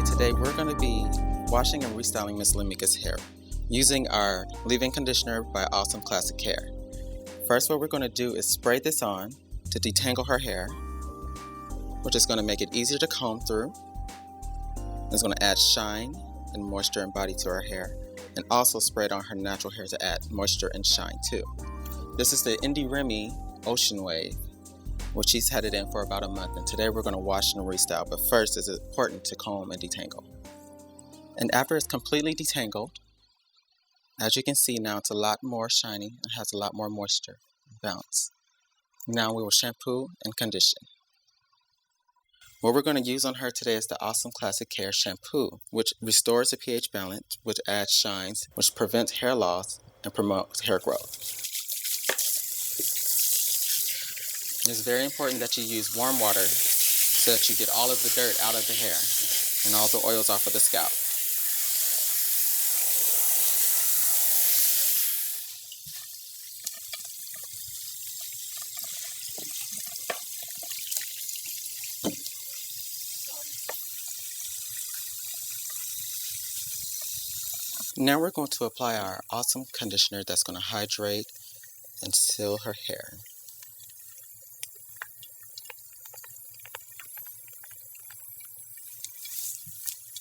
today we're going to be washing and restyling Miss Lamika's hair using our leave-in conditioner by Awesome Classic Hair. First, what we're going to do is spray this on to detangle her hair, which is going to make it easier to comb through. It's going to add shine and moisture and body to her hair, and also spray it on her natural hair to add moisture and shine too. This is the Indie Remy Ocean Wave, which she's had it in for about a month, and today we're going to wash and restyle. But first, it's important to comb and detangle. And after it's completely detangled, as you can see now, it's a lot more shiny and has a lot more moisture and bounce. Now we will shampoo and condition. What we're going to use on her today is the Awesome Classic Hair Shampoo, which restores the pH balance, which adds shines, which prevents hair loss and promotes hair growth. It's very important that you use warm water so that you get all of the dirt out of the hair and all the oils off of the scalp. Now we're going to apply our awesome conditioner that's going to hydrate and seal her hair.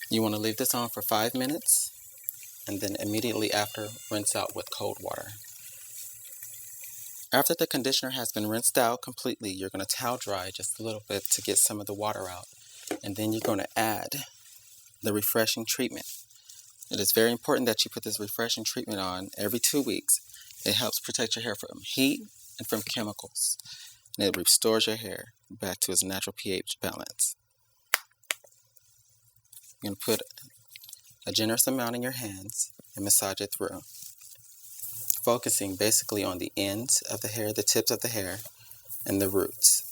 You want to leave this on for 5 minutes, and then immediately after, rinse out with cold water. After the conditioner has been rinsed out completely, you're going to towel dry just a little bit to get some of the water out, and then you're going to add the refreshing treatment. It is very important that you put this refreshing treatment on every 2 weeks. It helps protect your hair from heat and from chemicals, and it restores your hair back to its natural pH balance. You're going to put a generous amount in your hands and massage it through, focusing basically on the ends of the hair, the tips of the hair, and the roots.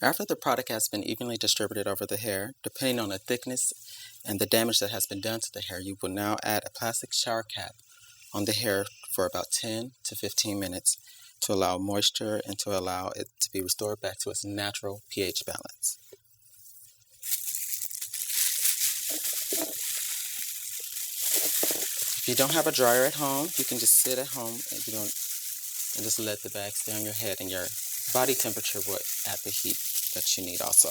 After the product has been evenly distributed over the hair, depending on the thickness and the damage that has been done to the hair, you will now add a plastic shower cap on the hair for about 10 to 15 minutes to allow moisture and to allow it to be restored back to its natural pH balance. If you don't have a dryer at home, you can just sit at home and just let the bag stay on your head, and your body temperature will add the heat that you need also.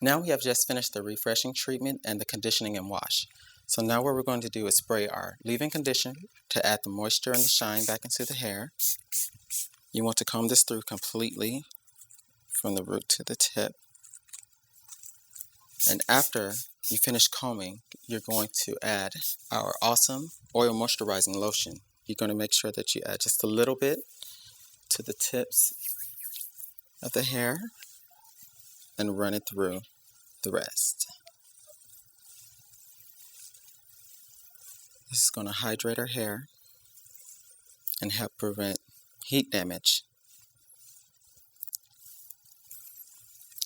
Now we have just finished the refreshing treatment and the conditioning and wash. So now what we're going to do is spray our leave-in conditioner to add the moisture and the shine back into the hair. You want to comb this through completely from the root to the tip. And after you finish combing, you're going to add our awesome oil moisturizing lotion. You're going to make sure that you add just a little bit to the tips of the hair and run it through the rest. This is going to hydrate our hair and help prevent heat damage.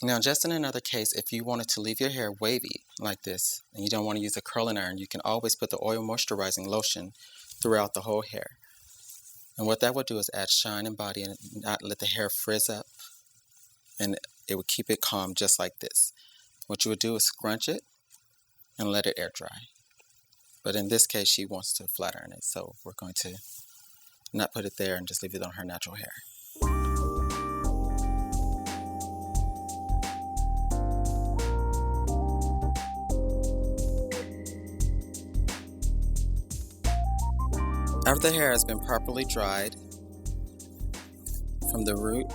Now, just in another case, if you wanted to leave your hair wavy like this and you don't want to use a curling iron, you can always put the oil moisturizing lotion throughout the whole hair. And what that will do is add shine and body and not let the hair frizz up, and it would keep it calm just like this. What you would do is scrunch it and let it air dry. But in this case, she wants to flat iron it, so we're going to not put it there and just leave it on her natural hair. After the hair has been properly dried from the root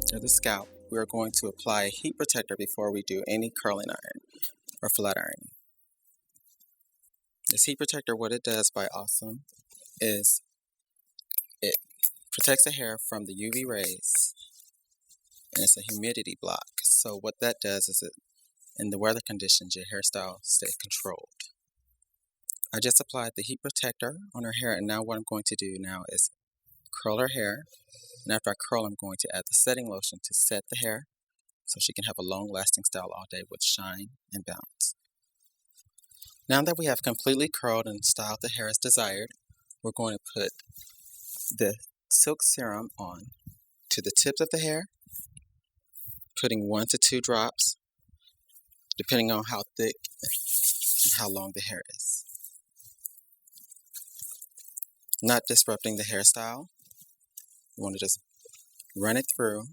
to the scalp, we are going to apply a heat protector before we do any curling iron or flat ironing. This heat protector, what it does by Awesome is it protects the hair from the UV rays, and it's a humidity block. So what that does is in the weather conditions, your hairstyle stays controlled. I just applied the heat protector on her hair, and now what I'm going to do now is curl her hair. And after I curl, I'm going to add the setting lotion to set the hair so she can have a long-lasting style all day with shine and bounce. Now that we have completely curled and styled the hair as desired, we're going to put the silk serum on to the tips of the hair, putting 1 to 2 drops depending on how thick and how long the hair is. Not disrupting the hairstyle. You want to just run it through.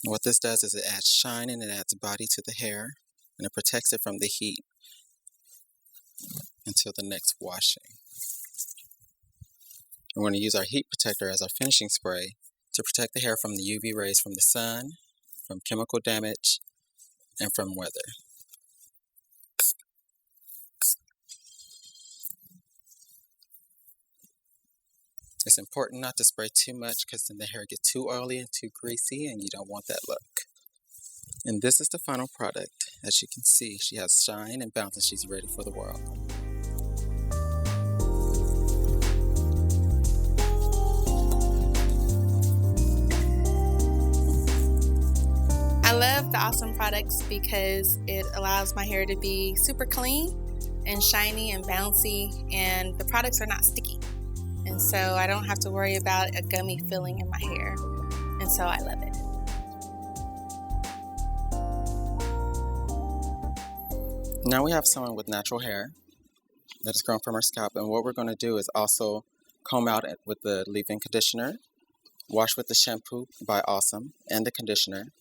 What this does is it adds shine and it adds body to the hair, and it protects it from the heat until the next washing. We're going to use our heat protector as our finishing spray to protect the hair from the UV rays from the sun, from chemical damage, and from weather. It's important not to spray too much because then the hair gets too oily and too greasy and you don't want that look. And this is the final product. As you can see, she has shine and bounce and she's ready for the world. I love the Awesome products because it allows my hair to be super clean and shiny and bouncy, and the products are not sticky. And so I don't have to worry about a gummy feeling in my hair. And so I love it. Now we have someone with natural hair that is grown from her scalp, and what we're going to do is also comb out it with the leave-in conditioner, wash with the shampoo by Awesome and the conditioner.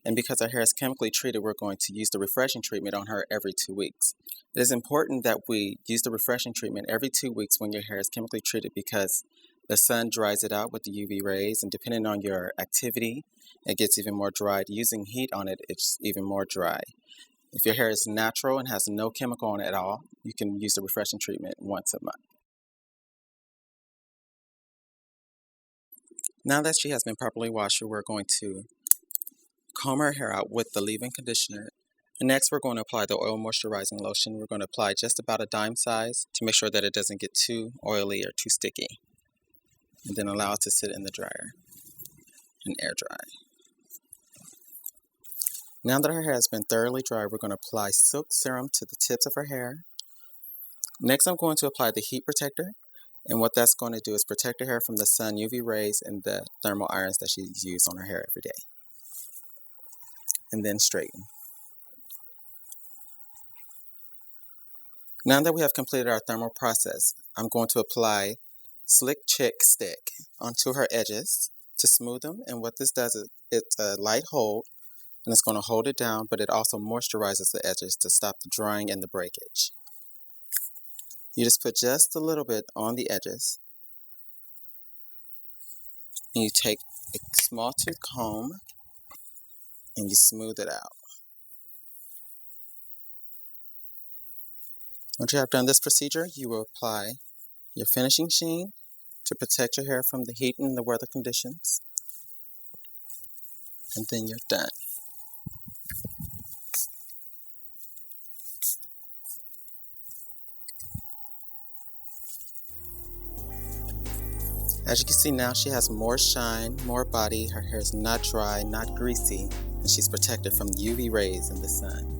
And because our hair is chemically treated, we're going to use the refreshing treatment on her every 2 weeks. It is important that we use the refreshing treatment every 2 weeks when your hair is chemically treated because the sun dries it out with the UV rays, and depending on your activity, it gets even more dried. Using heat on it, it's even more dry. If your hair is natural and has no chemical on it at all, you can use the refreshing treatment once a month. Now that she has been properly washed, we're going to comb her hair out with the leave-in conditioner. And next we're going to apply the oil moisturizing lotion. We're going to apply just about a dime size to make sure that it doesn't get too oily or too sticky. And then allow it to sit in the dryer and air dry. Now that her hair has been thoroughly dry, we're going to apply silk serum to the tips of her hair. Next I'm going to apply the heat protector. And what that's going to do is protect her hair from the sun, UV rays, and the thermal irons that she uses on her hair every day. And then straighten. Now that we have completed our thermal process, I'm going to apply Slick Chick Stick onto her edges to smooth them. And what this does is it's a light hold, and it's going to hold it down, but it also moisturizes the edges to stop the drying and the breakage. You just put just a little bit on the edges, and you take a small tooth comb and you smooth it out. Once you have done this procedure, you will apply your finishing sheen to protect your hair from the heat and the weather conditions. And then you're done. As you can see now, she has more shine, more body. Her hair is not dry, not greasy, and she's protected from UV rays and the sun.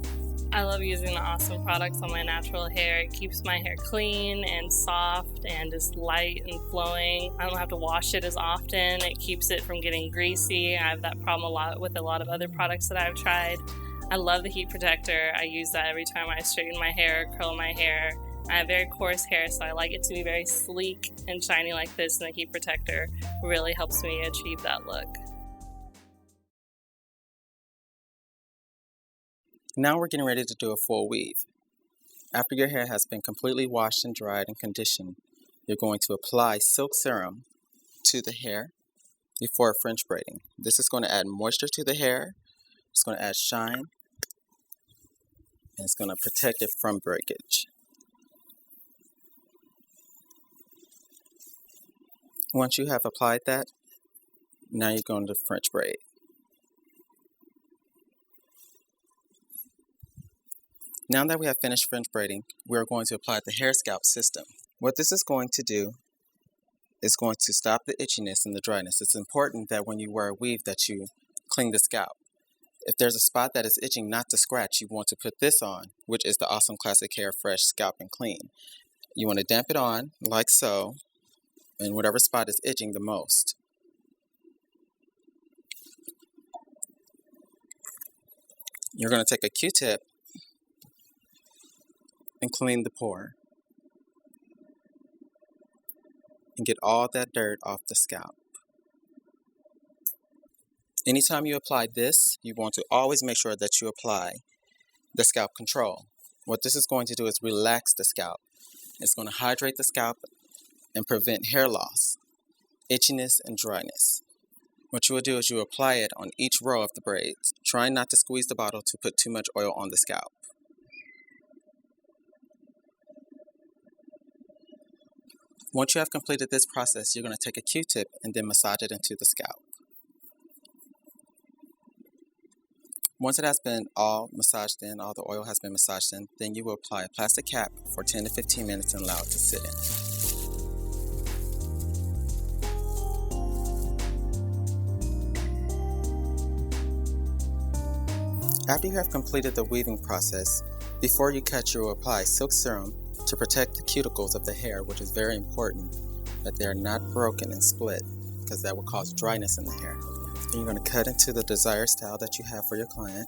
I love using the Awesome products on my natural hair. It keeps my hair clean and soft and just light and flowing. I don't have to wash it as often. It keeps it from getting greasy. I have that problem a lot with a lot of other products that I've tried. I love the heat protector. I use that every time I straighten my hair, curl my hair. I have very coarse hair, so I like it to be very sleek and shiny like this, and the heat protector really helps me achieve that look. Now we're getting ready to do a full weave. After your hair has been completely washed and dried and conditioned, you're going to apply silk serum to the hair before French braiding. This is going to add moisture to the hair, it's going to add shine, and it's going to protect it from breakage. Once you have applied that, now you're going to French braid. Now that we have finished French braiding, we are going to apply the hair scalp system. What this is going to do is going to stop the itchiness and the dryness. It's important that when you wear a weave that you clean the scalp. If there's a spot that is itching not to scratch, you want to put this on, which is the Awesome Classic Hair Fresh Scalp and Clean. You want to damp it on like so, in whatever spot is itching the most. You're going to take a Q-tip and clean the pore and get all that dirt off the scalp. Anytime you apply this, you want to always make sure that you apply the scalp control. What this is going to do is relax the scalp. It's going to hydrate the scalp and prevent hair loss, itchiness, and dryness. What you will do is you apply it on each row of the braids, trying not to squeeze the bottle to put too much oil on the scalp. Once you have completed this process, you're going to take a Q-tip and then massage it into the scalp. Once it has been all massaged in, all the oil has been massaged in, then you will apply a plastic cap for 10 to 15 minutes and allow it to sit in. After you have completed the weaving process, before you cut, you will apply silk serum to protect the cuticles of the hair, which is very important that they are not broken and split, because that will cause dryness in the hair. And you're going to cut into the desired style that you have for your client.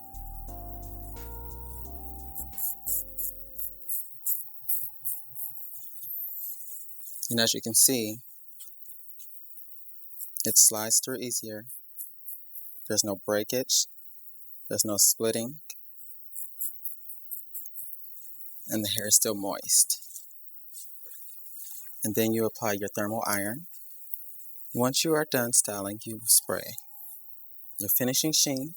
And as you can see, it slides through easier. There's no breakage. There's no splitting. And the hair is still moist. And then you apply your thermal iron. Once you are done styling, you will spray your finishing sheen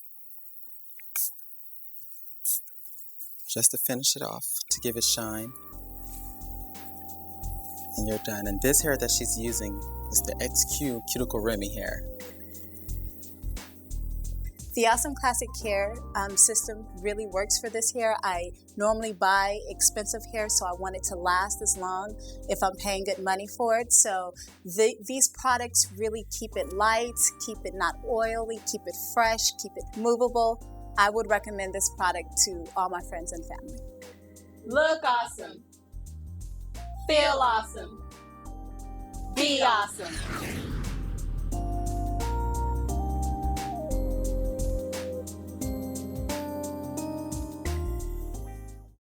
just to finish it off, to give it shine. And you're done. And this hair that she's using is the XQ Cuticle Remy hair. The Awesome Classic Hair system really works for this hair. I normally buy expensive hair, so I want it to last as long if I'm paying good money for it. So these products really keep it light, keep it not oily, keep it fresh, keep it movable. I would recommend this product to all my friends and family. Look awesome. Feel awesome. Be awesome.